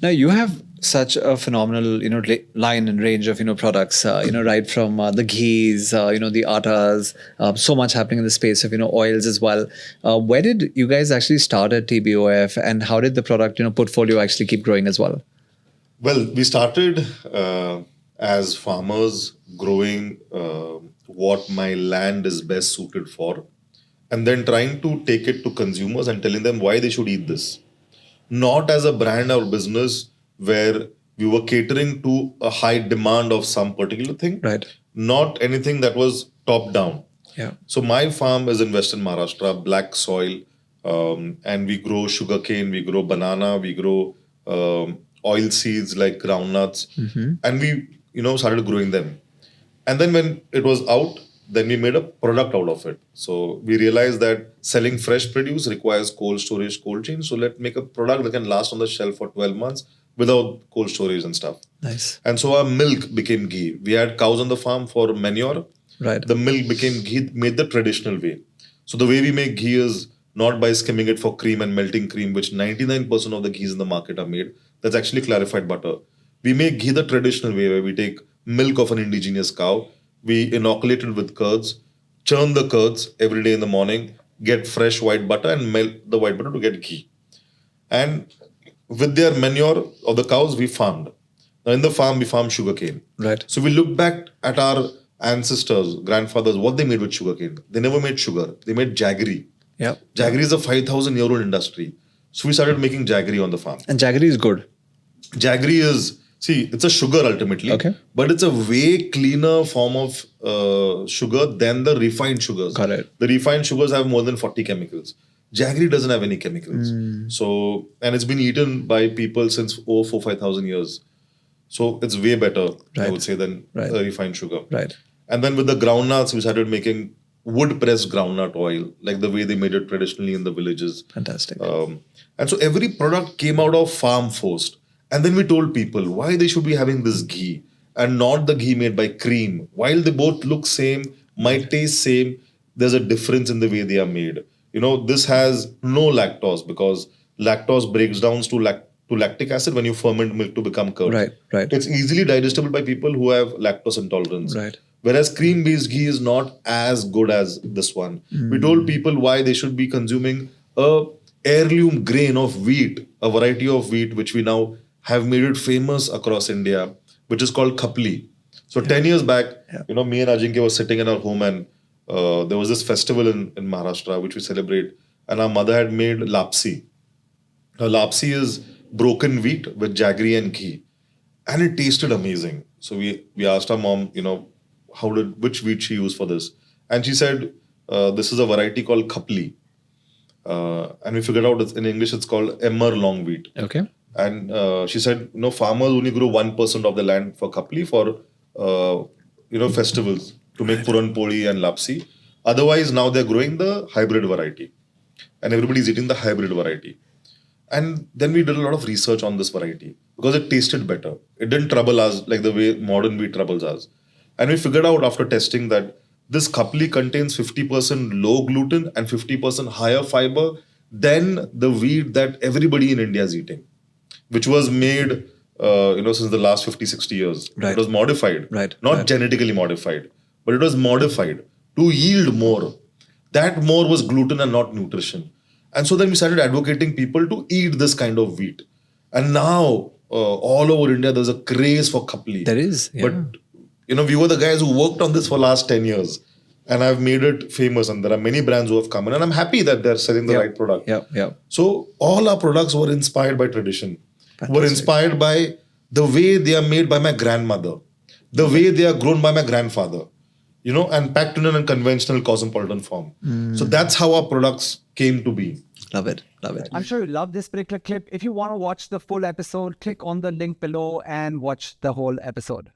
Now you have such a phenomenal, line and range of, products, right from the ghees, the attas, so much happening in the space of, oils as well. Where did you guys actually start at TBOF, and how did the product, portfolio actually keep growing as well? Well, we started as farmers growing what my land is best suited for, and then trying to take it to consumers and telling them why they should eat this. Not as a brand or business where we were catering to a high demand of some particular thing, Right. not anything that was top down. Yeah. So my farm is in Western Maharashtra, black soil, and we grow sugarcane, we grow banana, we grow oil seeds like groundnuts, and we started growing them. And then when it was out, then we made a product out of it. So we realized that selling fresh produce requires cold storage, cold chain. So let's make a product that can last on the shelf for 12 months without cold storage and stuff. Nice. And so our milk became ghee. We had cows on the farm for manure. Right. The milk became ghee made the traditional way. So the way we make ghee is not by skimming it for cream and melting cream, which 99% of the ghees in the market are made. That's actually clarified butter. We make ghee the traditional way, where we take milk of an indigenous cow, we inoculate it with curds, churn the curds every day in the morning, get fresh white butter and melt the white butter to get ghee. And with their manure of the cows, we farmed. Now in the farm, we farmed sugarcane. Right. So we look back at our ancestors, grandfathers, what they made with sugarcane. They never made sugar. They made jaggery. Yeah. Jaggery is a 5,000-year-old industry. So we started making jaggery on the farm. And jaggery is good. Jaggery is, it's a sugar ultimately. Okay. But it's a way cleaner form of sugar than the refined sugars. Got it. The refined sugars have more than 40 chemicals. Jaggery doesn't have any chemicals. So, and it's been eaten by people since over 5,000 years. So it's way better, I would say, than refined sugar. Right. And then with the groundnuts, we started making wood-pressed groundnut oil, like the way they made it traditionally in the villages. Fantastic. And so every product came out of farm first. And then we told people why they should be having this ghee and not the ghee made by cream. While they both look same, might taste same, there's a difference in the way they are made. This has no lactose because lactose breaks down to lactic acid when you ferment milk to become curd. Right. It's easily digestible by people who have lactose intolerance. Right. Whereas cream-based ghee is not as good as this one. We told people why they should be consuming a heirloom grain of wheat, a variety of wheat, which we now have made it famous across India, which is called Khapli. So 10 years back, me and Ajinkya were sitting in our home and there was this festival in Maharashtra, which we celebrate. And our mother had made lapsi. Now, lapsi is broken wheat with jaggery and ghee. And it tasted amazing. So we asked our mom, which wheat she used for this. And she said, this is a variety called Khapli. And we figured out in English, it's called emmer long wheat. Okay. And she said, farmers only grow 1% of the land for Khapli for, festivals to make puran poli and lapsi. Otherwise, now they're growing the hybrid variety. And everybody's eating the hybrid variety. And then we did a lot of research on this variety because it tasted better. It didn't trouble us like the way modern wheat troubles us. And we figured out after testing that this Khapli contains 50% low gluten and 50% higher fiber than the wheat that everybody in India is eating, which was made, since the last 50, 60 years. Right. It was modified, Not genetically modified, but it was modified to yield more. That more was gluten and not nutrition. And so then we started advocating people to eat this kind of wheat. And now, all over India, there's a craze for Khapli. There is. Yeah. But, we were the guys who worked on this for last 10 years. And I've made it famous. And there are many brands who have come in. And I'm happy that they're selling the right product. Yeah. So all our products were inspired by tradition. Fantastic. Were inspired by the way they are made by my grandmother. The way they are grown by my grandfather. And packed in a conventional cosmopolitan form. So that's how our products came to be. Love it. I'm sure you love this particular clip. If you want to watch the full episode, click on the link below and watch the whole episode.